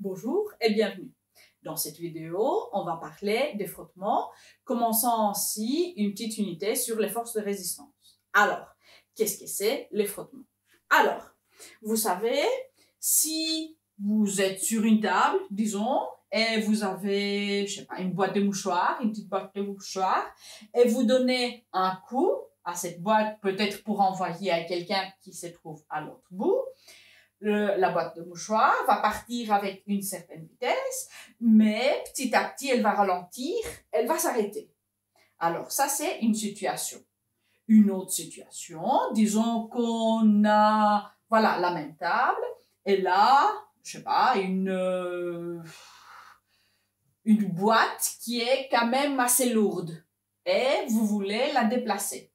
Bonjour et bienvenue. Dans cette vidéo, on va parler des frottements, commençant ainsi une petite unité sur les forces de résistance. Alors, qu'est-ce que c'est les frottements? Alors, vous savez, si vous êtes sur une table, disons, et vous avez, je sais pas, une boîte de mouchoirs, une petite boîte de mouchoirs, et vous donnez un coup à cette boîte, peut-être pour envoyer à quelqu'un qui se trouve à l'autre bout, la boîte de mouchoirs va partir avec une certaine vitesse, mais petit à petit, elle va ralentir, elle va s'arrêter. Alors, ça, c'est une situation. Une autre situation, disons qu'on a, voilà, la même table, et là, je sais pas, une boîte qui est quand même assez lourde, et vous voulez la déplacer.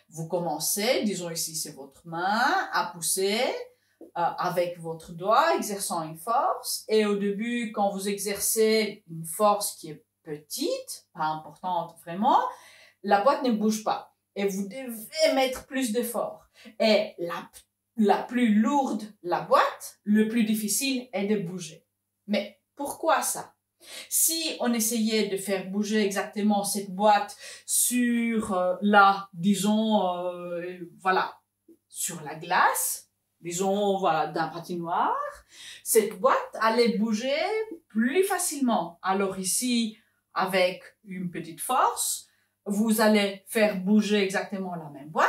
Vous commencez, disons ici, c'est votre main, à pousser, avec votre doigt, exerçant une force. Et au début, quand vous exercez une force qui est petite, pas importante vraiment, la boîte ne bouge pas. Et vous devez mettre plus d'effort. Et la plus lourde la boîte, le plus difficile est de bouger. Mais pourquoi ça? Si on essayait de faire bouger exactement cette boîte sur disons, voilà, sur la glace, disons, voilà, d'un patinoire, cette boîte allait bouger plus facilement. Alors ici, avec une petite force, vous allez faire bouger exactement la même boîte.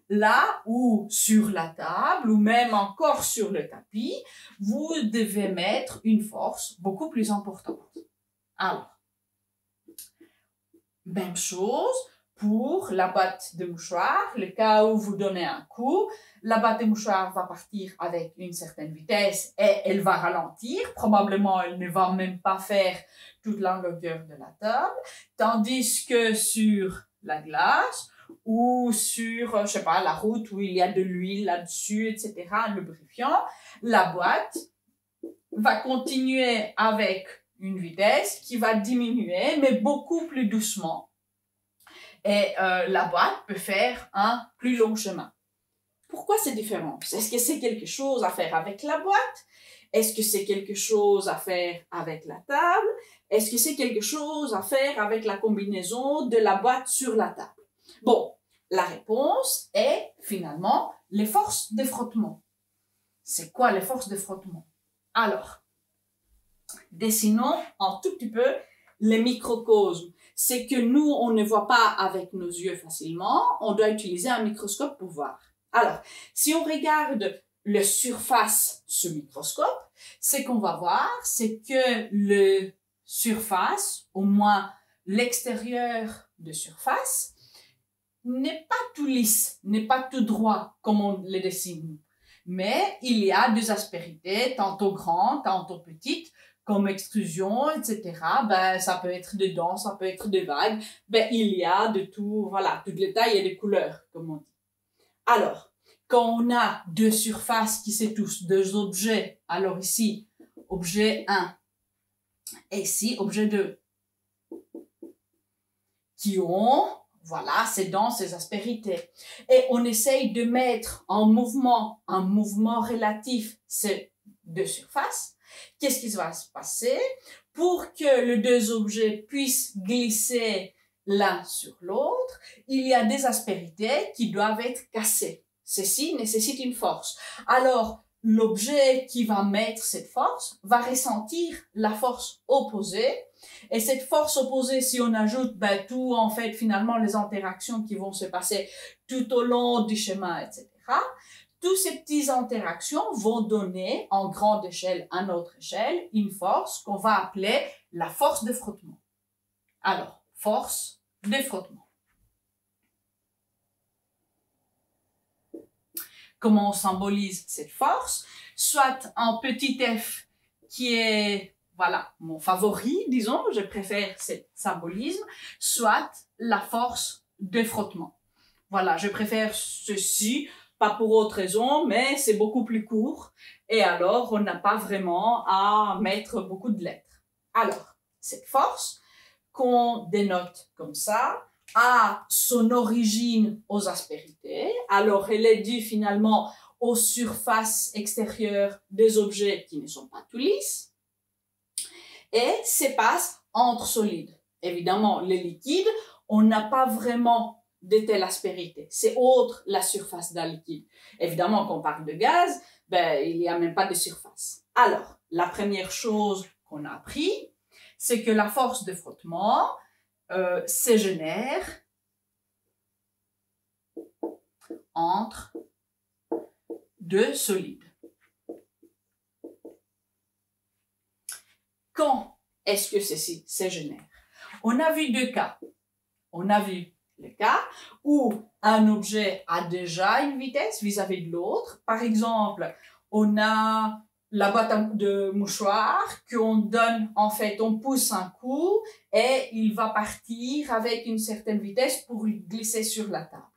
Là où sur la table, ou même encore sur le tapis, vous devez mettre une force beaucoup plus importante. Alors, même chose pour la boîte de mouchoirs, le cas où vous donnez un coup, la boîte de mouchoirs va partir avec une certaine vitesse et elle va ralentir. Probablement, elle ne va même pas faire toute la longueur de la table. Tandis que sur la glace ou sur, je sais pas, la route où il y a de l'huile là-dessus, etc., un lubrifiant, la boîte va continuer avec une vitesse qui va diminuer, mais beaucoup plus doucement. Et la boîte peut faire un plus long chemin. Pourquoi c'est différent? Est-ce que c'est quelque chose à faire avec la boîte? Est-ce que c'est quelque chose à faire avec la table? Est-ce que c'est quelque chose à faire avec la combinaison de la boîte sur la table? Bon, la réponse est finalement les forces de frottement. C'est quoi les forces de frottement? Alors, dessinons un tout petit peu les microcosmes. C'est que nous, on ne voit pas avec nos yeux facilement, on doit utiliser un microscope pour voir. Alors, si on regarde la surface sous microscope, ce qu'on va voir, c'est que le surface, au moins l'extérieur de surface, n'est pas tout lisse, n'est pas tout droit comme on le dessine. Mais il y a des aspérités, tantôt grandes, tantôt petites, comme extrusion, etc. Ben, ça peut être des dents, ça peut être des vagues. Ben, il y a de tout, voilà, toutes les tailles et les couleurs, comme on dit. Alors, quand on a deux surfaces qui se touchent, deux objets, alors ici, objet 1, et ici, objet 2, qui ont, voilà, ces dents, ces aspérités. Et on essaye de mettre en mouvement, un mouvement relatif, ces deux surfaces. Qu'est-ce qui va se passer? Pour que les deux objets puissent glisser l'un sur l'autre, il y a des aspérités qui doivent être cassées. Ceci nécessite une force. Alors, l'objet qui va mettre cette force va ressentir la force opposée. Et cette force opposée, si on ajoute tout, en fait, finalement, les interactions qui vont se passer tout au long du chemin, etc., toutes ces petites interactions vont donner, en grande échelle à notre échelle, une force qu'on va appeler la force de frottement. Alors, force de frottement. Comment on symbolise cette force? Soit un petit f qui est, voilà, mon favori, disons, je préfère ce symbolisme, soit la force de frottement. Voilà, je préfère ceci, pas pour autre raison, mais c'est beaucoup plus court. Et alors, on n'a pas vraiment à mettre beaucoup de lettres. Alors, cette force qu'on dénote comme ça a son origine aux aspérités. Alors, elle est due finalement aux surfaces extérieures des objets qui ne sont pas tout lisses et s'épasse entre solides. Évidemment, les liquides, on n'a pas vraiment de telle aspérité. C'est autre la surface d'un liquide. Évidemment, quand on parle de gaz, il n'y a même pas de surface. Alors, la première chose qu'on a appris, c'est que la force de frottement se génère entre deux solides. Quand est-ce que ceci se génère? On a vu deux cas. On a vu le cas où un objet a déjà une vitesse vis-à-vis de l'autre. Par exemple, on a la boîte de mouchoirs qu'on donne, en fait, on pousse un coup et il va partir avec une certaine vitesse pour glisser sur la table.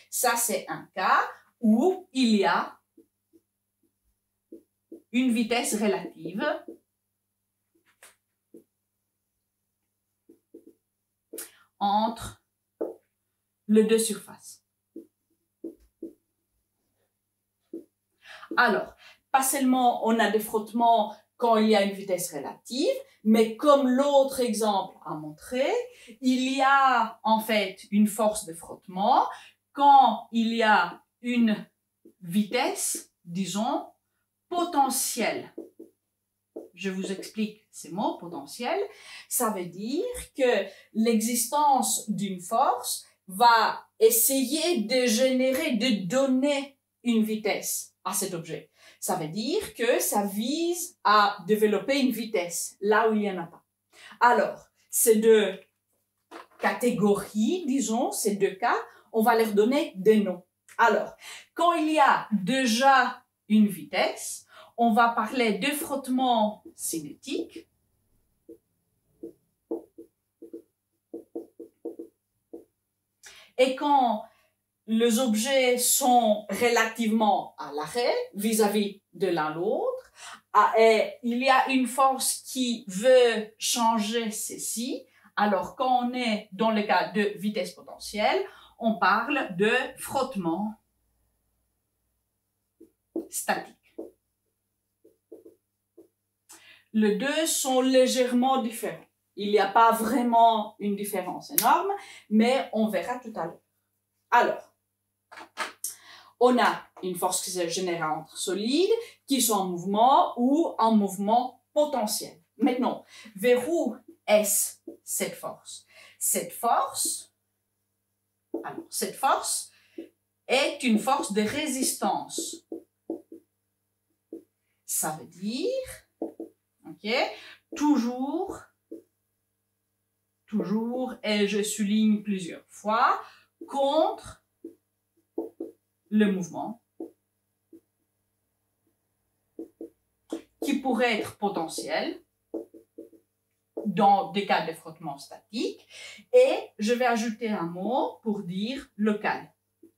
Ça, c'est un cas où il y a une vitesse relative entre les deux surfaces. Alors, pas seulement on a des frottements quand il y a une vitesse relative, mais comme l'autre exemple a montré, il y a en fait une force de frottement quand il y a une vitesse, disons, potentielle. Je vous explique ces mots, potentiel. Ça veut dire que l'existence d'une force va essayer de générer, de donner une vitesse à cet objet. Ça veut dire que ça vise à développer une vitesse là où il n'y en a pas. Alors, ces deux catégories, disons, ces deux cas, on va leur donner des noms. Alors, quand il y a déjà une vitesse, on va parler de frottement cinétique. Et quand les objets sont relativement à l'arrêt vis-à-vis de l'un l'autre, et il y a une force qui veut changer ceci, alors quand on est dans le cas de vitesse potentielle, on parle de frottement statique. Les deux sont légèrement différents. Il n'y a pas vraiment une différence énorme, mais on verra tout à l'heure. Alors, on a une force qui se génère entre solides qui sont en mouvement ou en mouvement potentiel. Maintenant, vers où est-ce cette force? Cette force est une force de résistance. Ça veut dire, toujours, et je souligne plusieurs fois, contre le mouvement, qui pourrait être potentiel dans des cas de frottement statique, et je vais ajouter un mot pour dire local.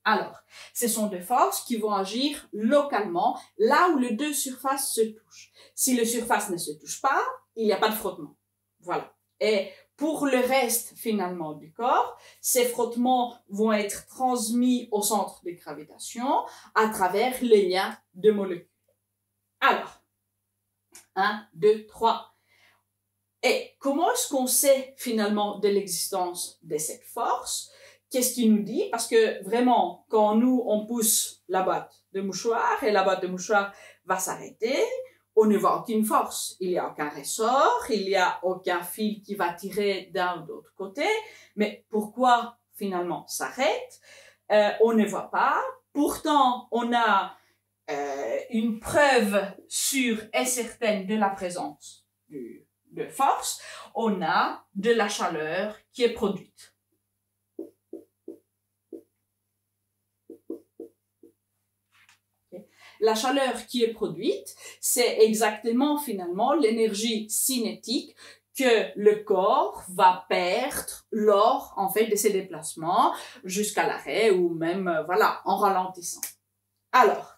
Alors, ce sont des forces qui vont agir localement, là où les deux surfaces se touchent. Si les surfaces ne se touchent pas, il n'y a pas de frottement. Voilà. Et pour le reste, finalement, du corps, ces frottements vont être transmis au centre de gravitation à travers les liens de molécules. Alors, 1, 2, 3. Et comment est-ce qu'on sait finalement de l'existence de cette force? Qu'est-ce qu'il nous dit? Parce que vraiment, quand nous, on pousse la boîte de mouchoir et la boîte de mouchoir va s'arrêter, on ne voit aucune force. Il n'y a aucun ressort, il n'y a aucun fil qui va tirer d'un ou d'autre côté. Mais pourquoi finalement s'arrête? On ne voit pas. Pourtant, on a une preuve sûre et certaine de la présence de force. On a de la chaleur qui est produite. La chaleur qui est produite, c'est exactement finalement l'énergie cinétique que le corps va perdre lors en fait de ses déplacements jusqu'à l'arrêt ou même en ralentissant. Alors,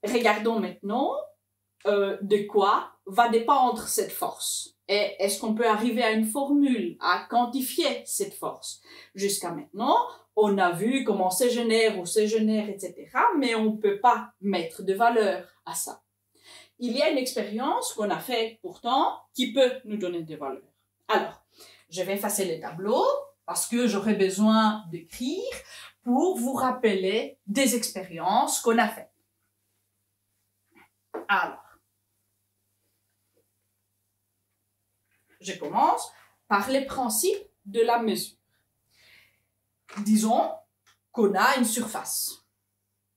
regardons maintenant de quoi va dépendre cette force. Et est-ce qu'on peut arriver à une formule, à quantifier cette force? Jusqu'à maintenant, on a vu comment c'est génère ou c'est génère, etc. Mais on ne peut pas mettre de valeur à ça. Il y a une expérience qu'on a faite pourtant qui peut nous donner des valeurs. Alors, je vais effacer les tableaux parce que j'aurai besoin d'écrire pour vous rappeler des expériences qu'on a faites. Alors, je commence par les principes de la mesure. Disons qu'on a une surface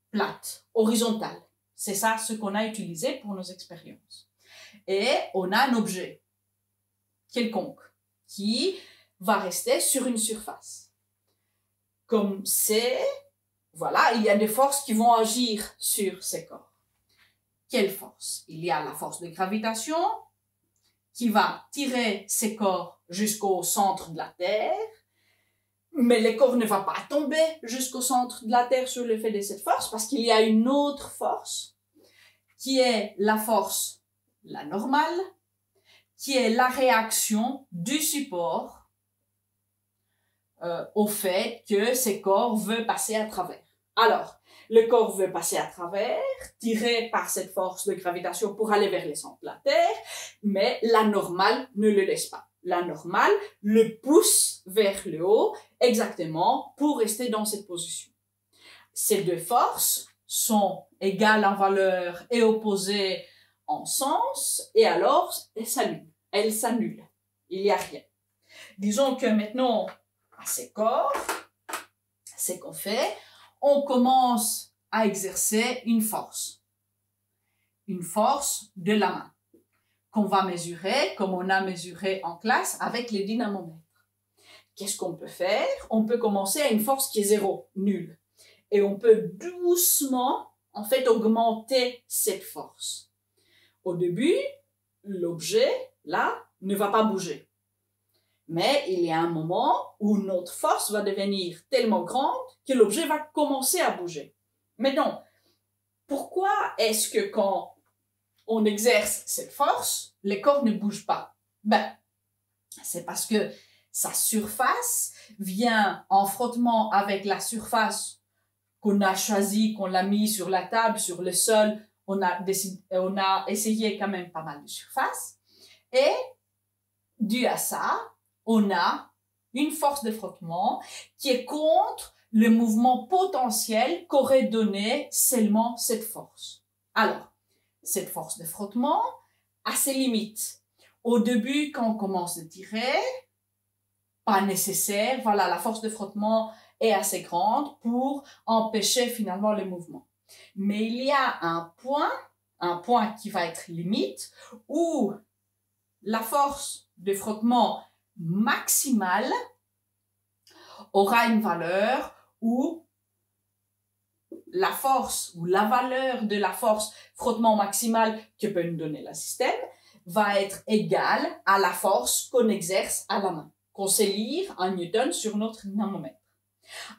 plate, horizontale. C'est ça ce qu'on a utilisé pour nos expériences. Et on a un objet quelconque qui va rester sur une surface. Comme c'est, voilà, il y a des forces qui vont agir sur ces corps. Quelle force? Il y a la force de gravitation qui va tirer ces corps jusqu'au centre de la Terre, mais le corps ne va pas tomber jusqu'au centre de la Terre sur l'effet de cette force parce qu'il y a une autre force qui est la force, la normale, qui est la réaction du support au fait que ces corps veulent passer à travers. Alors, le corps veut passer à travers, tiré par cette force de gravitation pour aller vers le centre de la Terre, mais la normale ne le laisse pas. La normale le pousse vers le haut, exactement, pour rester dans cette position. Ces deux forces sont égales en valeur et opposées en sens, et alors elles s'annulent. Il n'y a rien. Disons que maintenant, à ces corps, c'est qu'on fait, on commence à exercer une force de la main, qu'on va mesurer comme on a mesuré en classe avec les dynamomètres. Qu'est-ce qu'on peut faire? On peut commencer à une force qui est zéro, nulle. Et on peut doucement, en fait, augmenter cette force. Au début, l'objet, là, ne va pas bouger. Mais il y a un moment où notre force va devenir tellement grande que l'objet va commencer à bouger. Mais non, pourquoi est-ce que quand on exerce cette force, les corps ne bougent pas? Ben, c'est parce que sa surface vient en frottement avec la surface qu'on a choisie, qu'on l'a mis sur la table, sur le sol. On a essayé quand même pas mal de surfaces. Et dû à ça, on a une force de frottement qui est contre le mouvement potentiel qu'aurait donné seulement cette force. Alors, cette force de frottement a ses limites. Au début, quand on commence à tirer, pas nécessaire, voilà, la force de frottement est assez grande pour empêcher finalement le mouvement. Mais il y a un point qui va être limite, où la force de frottement maximale aura une valeur où la force ou la valeur de la force frottement maximale que peut nous donner le système va être égale à la force qu'on exerce à la main, qu'on sait lire en Newton sur notre dynamomètre.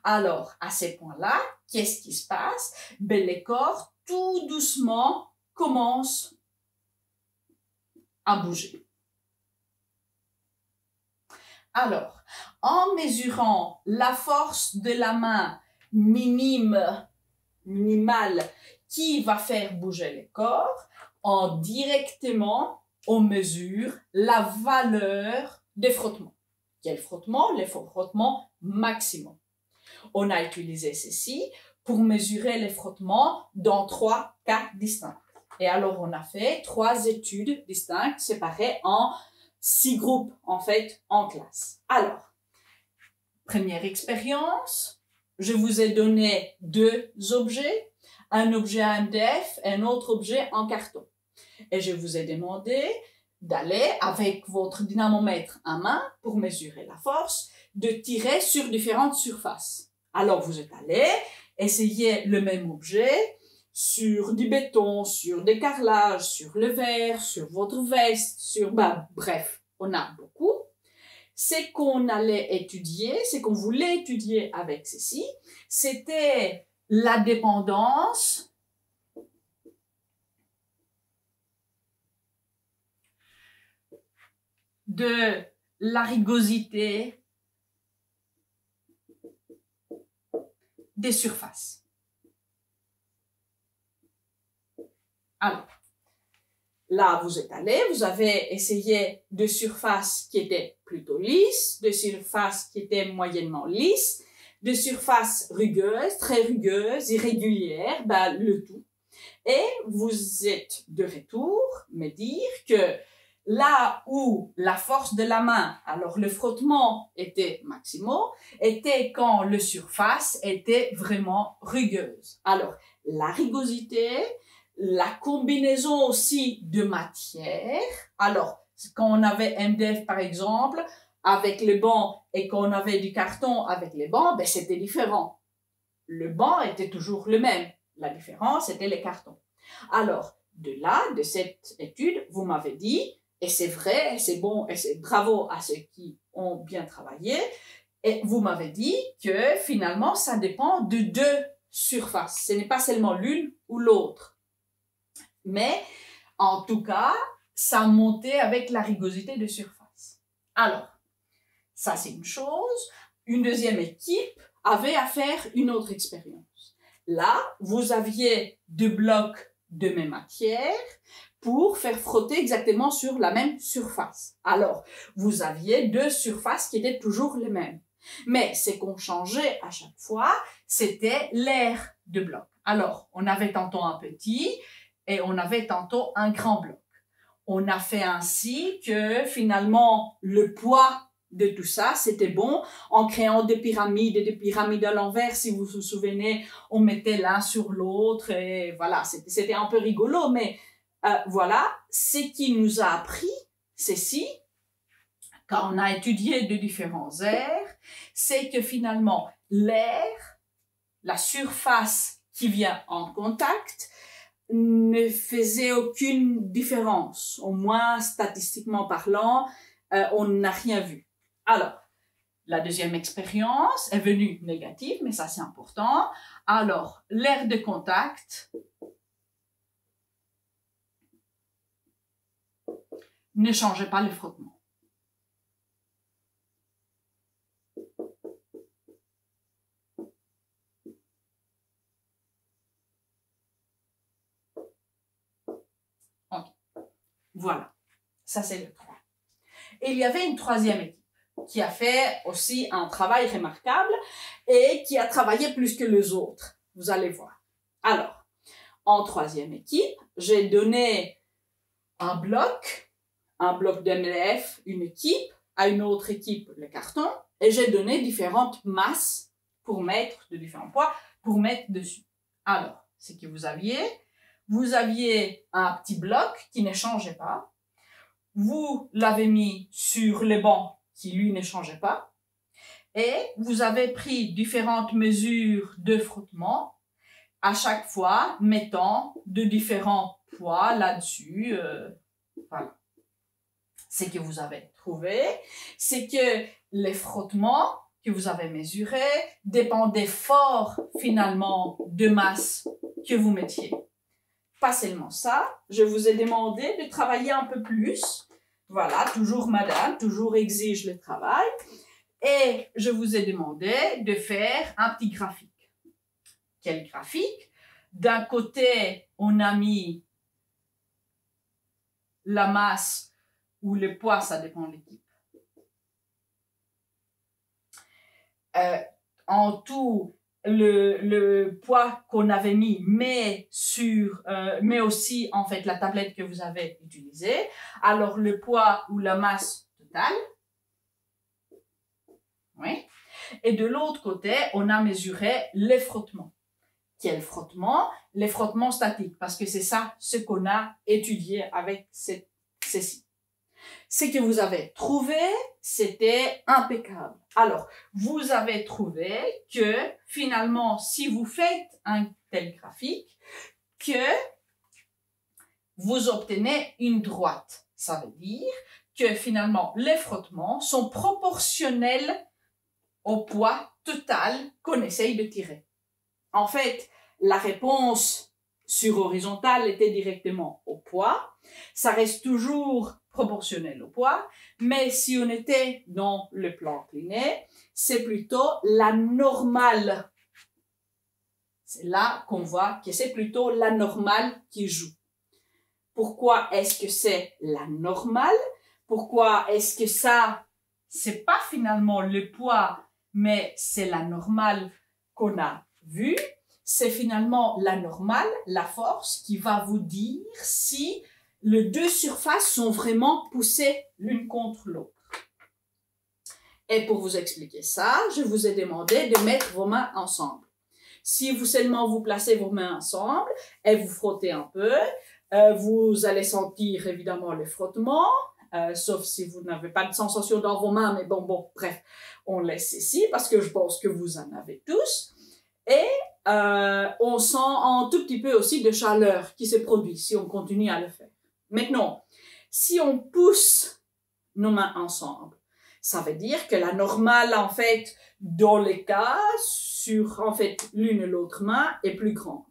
Alors, à ces points-là, qu'est-ce qui se passe? Ben, les corps, tout doucement, commencent à bouger. Alors, en mesurant la force de la main minimale qui va faire bouger les corps, directement, on mesure la valeur des frottements. Quel frottement? Les frottements maximum. On a utilisé ceci pour mesurer les frottements dans 3 cas distincts. Et alors, on a fait 3 études distinctes séparées en 6 groupes, en fait, en classe. Alors, première expérience, je vous ai donné 2 objets, un objet en MDF et un autre objet en carton. Et je vous ai demandé d'aller avec votre dynamomètre à main pour mesurer la force, de tirer sur différentes surfaces. Alors, vous êtes allé essayer le même objet sur du béton, sur des carrelages, sur le verre, sur votre veste, bref, on a beaucoup. Ce qu'on allait étudier, ce qu'on voulait étudier avec ceci, c'était la dépendance de la rugosité des surfaces. Alors, là, vous êtes allé, vous avez essayé de surfaces qui étaient plutôt lisses, de surfaces qui étaient moyennement lisses, de surfaces rugueuses, très rugueuses, irrégulières, le tout. Et vous êtes de retour me dire que là où la force de la main, alors le frottement était maximum, était quand la surface était vraiment rugueuse. Alors, la rugosité, la combinaison aussi de matière. Alors, quand on avait MDF par exemple, avec le banc, et quand on avait du carton avec les bancs, c'était différent. Le banc était toujours le même. La différence, c'était les cartons. Alors, de là, de cette étude, vous m'avez dit, et c'est vrai, et c'est bon, et c'est bravo à ceux qui ont bien travaillé, et vous m'avez dit que finalement, ça dépend de deux surfaces. Ce n'est pas seulement l'une ou l'autre. Mais, en tout cas, ça montait avec la rugosité de surface. Alors, ça c'est une chose. Une deuxième équipe avait à faire une autre expérience. Là, vous aviez deux blocs de même matière pour faire frotter exactement sur la même surface. Alors, vous aviez deux surfaces qui étaient toujours les mêmes. Mais ce qu'on changeait à chaque fois, c'était l'air de bloc. Alors, on avait tantôt un petit et on avait tantôt un grand bloc. On a fait ainsi que finalement, le poids de tout ça, c'était bon, en créant des pyramides et des pyramides à l'envers, si vous vous souvenez, on mettait l'un sur l'autre et voilà, c'était un peu rigolo, mais voilà, ce qui nous a appris, c'est si, quand on a étudié de différents airs, c'est que finalement, l'air, la surface qui vient en contact, ne faisait aucune différence, au moins statistiquement parlant, on n'a rien vu. Alors, la deuxième expérience est venue négative, mais ça c'est important. Alors, l'air de contact ne changeait pas le frottement. Ok, voilà, ça c'est le 3. Et il y avait une troisième équipe qui a fait aussi un travail remarquable et qui a travaillé plus que les autres. Vous allez voir. Alors, en troisième équipe, j'ai donné un bloc d'MDF, une équipe, à une autre équipe le carton, et j'ai donné différentes masses pour mettre, de différents poids, pour mettre dessus. Alors, ce que vous aviez un petit bloc qui ne changeait pas. Vous l'avez mis sur le banc qui, lui, ne changeait pas. Et vous avez pris différentes mesures de frottement, à chaque fois mettant de différents poids là-dessus. Voilà. Ce que vous avez trouvé, c'est que les frottements que vous avez mesurés dépendaient fort, finalement, de masse que vous mettiez. Pas seulement ça, je vous ai demandé de travailler un peu plus. Voilà, toujours madame, toujours exige le travail. Et je vous ai demandé de faire un petit graphique. Quel graphique? D'un côté, on a mis la masse ou le poids, ça dépend de l'équipe. En tout, le poids qu'on avait mis, mais aussi en fait la tablette que vous avez utilisée. Alors le poids ou la masse totale. Oui. Et de l'autre côté, on a mesuré les frottements. Quel frottement? Les frottements statiques, parce que c'est ça ce qu'on a étudié avec ceci. Ce que vous avez trouvé, c'était impeccable. Alors, vous avez trouvé que finalement, si vous faites un tel graphique, que vous obtenez une droite. Ça veut dire que finalement, les frottements sont proportionnels au poids total qu'on essaye de tirer. En fait, la réponse sur horizontale était directement au poids. Ça reste toujours proportionnel au poids, mais si on était dans le plan incliné, c'est plutôt la normale C'est là qu'on voit que c'est plutôt la normale qui joue. Pourquoi est-ce que c'est la normale? Pourquoi est-ce que ça, c'est pas finalement le poids, mais c'est la normale qu'on a vue? C'est finalement la normale, la force, qui va vous dire si les deux surfaces sont vraiment poussées l'une contre l'autre. Et pour vous expliquer ça, je vous ai demandé de mettre vos mains ensemble. Si vous seulement vous placez vos mains ensemble et vous frottez un peu, vous allez sentir évidemment le frottement, sauf si vous n'avez pas de sensation dans vos mains, mais bon, bref, on laisse ici parce que je pense que vous en avez tous. Et on sent un tout petit peu aussi de chaleur qui se produit si on continue à le faire. Maintenant, si on pousse nos mains ensemble, ça veut dire que la normale, en fait, dans les cas, sur, en fait, l'une et l'autre main est plus grande.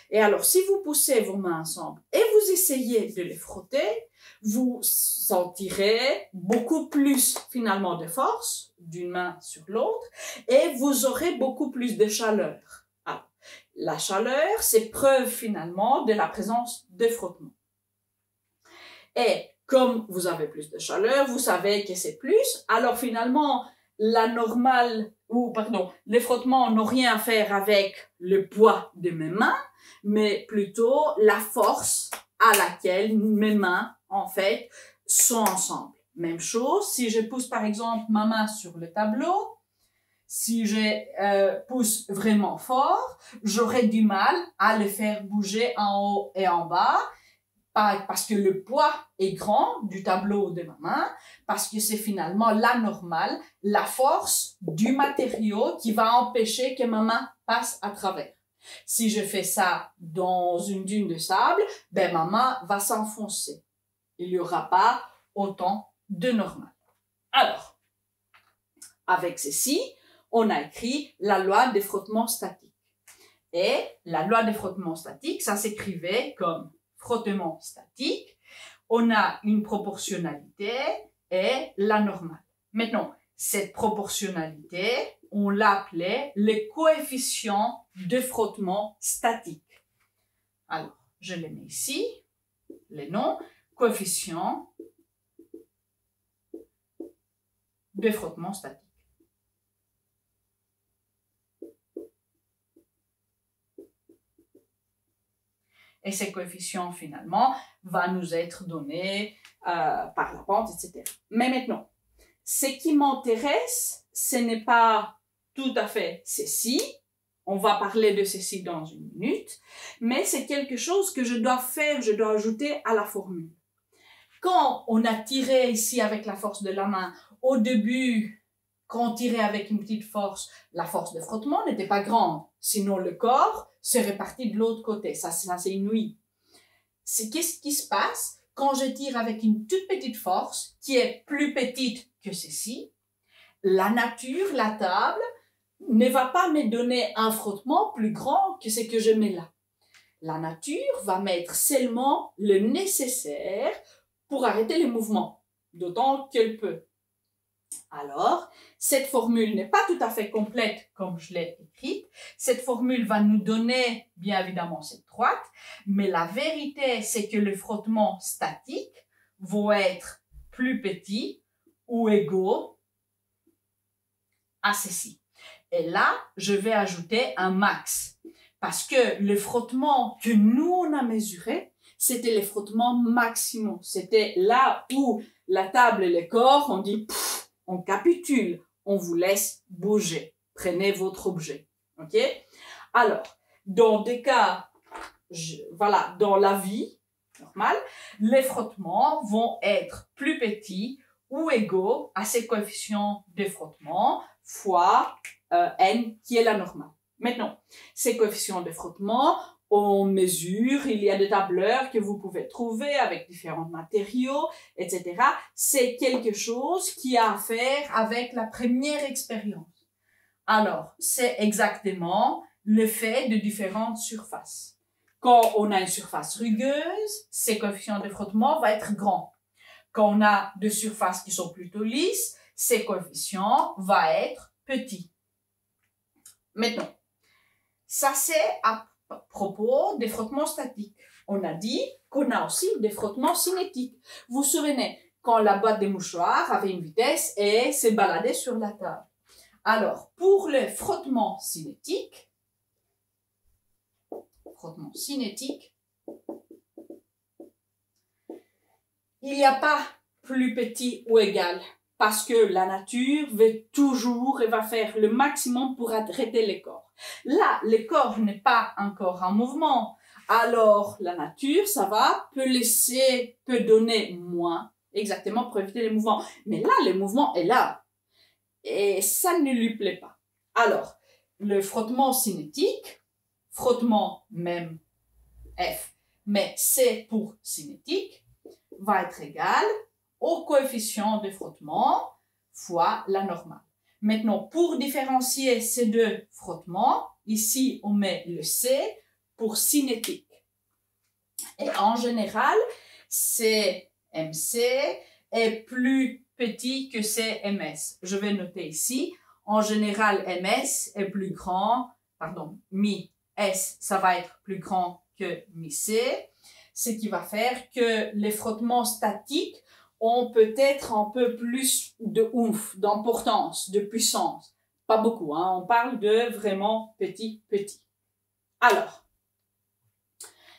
Et alors, si vous poussez vos mains ensemble et vous essayez de les frotter, vous sentirez beaucoup plus, finalement, de force d'une main sur l'autre et vous aurez beaucoup plus de chaleur. Alors, la chaleur, c'est preuve, finalement, de la présence de frottement. Et comme vous avez plus de chaleur, vous savez que c'est plus, alors finalement, la normale, les frottements n'ont rien à faire avec le poids de mes mains, mais plutôt la force à laquelle mes mains, en fait, sont ensemble. Même chose, si je pousse par exemple ma main sur le tableau, si je pousse vraiment fort, j'aurai du mal à le faire bouger en haut et en bas, parce que le poids est grand du tableau de ma main, parce que c'est finalement la normale, la force du matériau qui va empêcher que ma main passe à travers. Si je fais ça dans une dune de sable, ben ma main va s'enfoncer. Il n'y aura pas autant de normal. Alors, avec ceci, on a écrit la loi des frottements statiques. Et la loi des frottements statiques, ça s'écrivait comme frottement statique, on a une proportionnalité et la normale. Maintenant, cette proportionnalité, on l'appelait le coefficient de frottement statique. Alors, je les mets ici, les noms, coefficient de frottement statique. Et ces coefficients, finalement, va nous être donné par la pente, etc. Mais maintenant, ce qui m'intéresse, ce n'est pas tout à fait ceci. On va parler de ceci dans une minute. Mais c'est quelque chose que je dois faire, je dois ajouter à la formule. Quand on a tiré ici avec la force de la main, au début, quand on tirait avec une petite force, la force de frottement n'était pas grande. Sinon, le corps se répartit de l'autre côté. Ça c'est inouï. Qu'est-ce qui se passe quand je tire avec une toute petite force qui est plus petite que ceci? La nature, la table, ne va pas me donner un frottement plus grand que ce que je mets là. La nature va mettre seulement le nécessaire pour arrêter les mouvements, d'autant qu'elle peut. Alors, cette formule n'est pas tout à fait complète comme je l'ai écrite. Cette formule va nous donner, bien évidemment, cette droite, mais la vérité, c'est que le frottement statique va être plus petit ou égaux à ceci. Et là, je vais ajouter un max, parce que le frottement que nous, on a mesuré, c'était les frottements maximaux. C'était là où la table et le corps, on dit on capitule, on vous laisse bouger. Prenez votre objet. Ok? Alors, dans des cas, dans la vie normale, les frottements vont être plus petits ou égaux à ces coefficients de frottement fois n qui est la normale. Maintenant, ces coefficients de frottement, on mesure, il y a des tableurs que vous pouvez trouver avec différents matériaux, etc. C'est quelque chose qui a à faire avec la première expérience. Alors, c'est exactement le fait de différentes surfaces. Quand on a une surface rugueuse, ces coefficients de frottement vont être grands. Quand on a des surfaces qui sont plutôt lisses, ces coefficients vont être petits. Maintenant, Ça, c'est à propos des frottements statiques. On a dit qu'on a aussi des frottements cinétiques. Vous vous souvenez, quand la boîte des mouchoirs avait une vitesse et s'est baladée sur la table. Alors, pour le frottement cinétique, il n'y a pas plus petit ou égal, parce que la nature veut toujours et va faire le maximum pour arrêter les corps. Là, le corps n'est pas encore en mouvement, alors la nature, ça va, peut donner moins, exactement pour éviter les mouvements. Mais là, le mouvement est là, et ça ne lui plaît pas. Alors, le frottement cinétique, frottement même F, mais C pour cinétique, va être égal au coefficient de frottement fois la normale. Maintenant, pour différencier ces deux frottements, ici on met le C pour cinétique. Et en général, CMC est plus petit que CMS. Je vais noter ici, en général MS est plus grand, mi S, ça va être plus grand que mi C, ce qui va faire que les frottements statiques ont peut-être un peu plus de oomph, d'importance, de puissance. Pas beaucoup, hein, on parle de vraiment petit. Alors,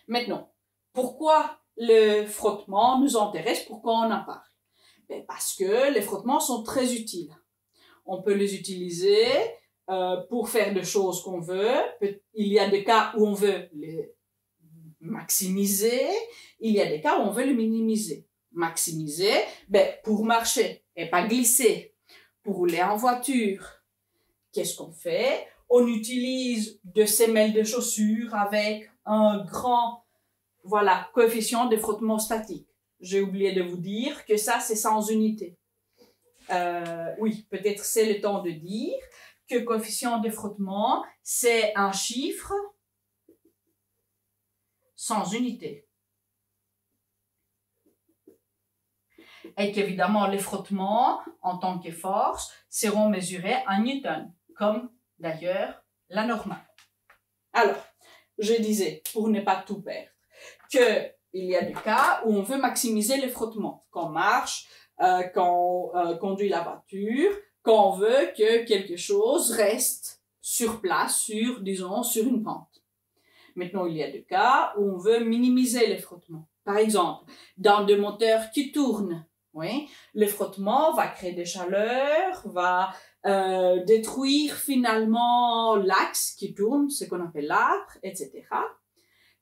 maintenant, pourquoi le frottement nous intéresse, pourquoi on en parle? Parce que les frottements sont très utiles. On peut les utiliser pour faire des choses qu'on veut. Il y a des cas où on veut les maximiser, il y a des cas où on veut le minimiser. Maximiser, pour marcher et pas glisser, pour rouler en voiture. Qu'est-ce qu'on fait? On utilise des semelles de chaussures avec un grand, coefficient de frottement statique. J'ai oublié de vous dire que ça, c'est sans unité. Oui, peut-être c'est le temps de dire que coefficient de frottement, c'est un chiffre sans unité. Et qu'évidemment, les frottements, en tant que force, seront mesurés en newton, comme d'ailleurs la normale. Alors, je disais, pour ne pas tout perdre, qu'il y a des cas où on veut maximiser les frottements. Quand on marche, quand on conduit la voiture, quand on veut que quelque chose reste sur place, sur une pente. Maintenant, il y a des cas où on veut minimiser les frottements. Par exemple, dans des moteurs qui tournent, le frottement va créer des chaleurs, va détruire finalement l'axe qui tourne, ce qu'on appelle l'arbre, etc.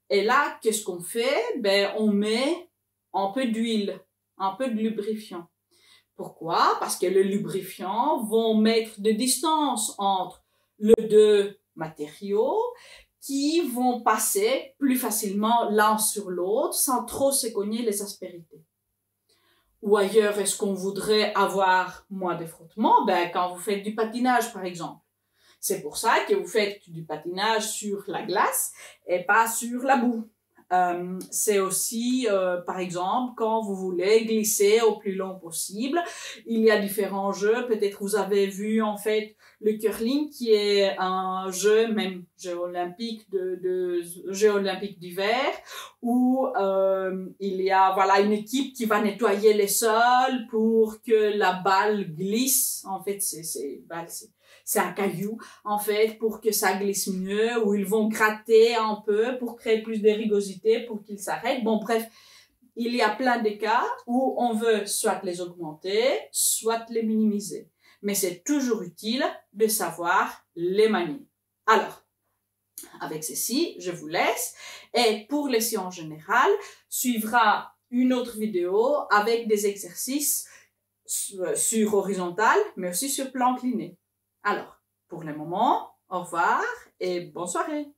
Et là, qu'est-ce qu'on fait? On met un peu d'huile, un peu de lubrifiant. Pourquoi? Parce que les lubrifiants vont mettre de distance entre les deux matériaux qui vont passer plus facilement l'un sur l'autre sans trop se cogner les aspérités. Ou ailleurs, est-ce qu'on voudrait avoir moins de frottements? Quand vous faites du patinage, par exemple. C'est pour ça que vous faites du patinage sur la glace et pas sur la boue. C'est aussi, par exemple, quand vous voulez glisser au plus long possible. Il y a différents jeux. Peut-être vous avez vu, en fait, le curling, qui est un jeu, même jeu olympique jeu olympique d'hiver, où il y a, une équipe qui va nettoyer les sols pour que la balle glisse. En fait, c'est un caillou, en fait, pour que ça glisse mieux, où ils vont gratter un peu pour créer plus de rugosité, pour qu'ils s'arrêtent. Bon, bref, il y a plein de cas où on veut soit les augmenter, soit les minimiser. Mais c'est toujours utile de savoir les manier. Alors, avec ceci, je vous laisse. Et pour les sciences générales, suivra une autre vidéo avec des exercices sur horizontal, mais aussi sur plan incliné. Alors, pour le moment, au revoir et bonne soirée.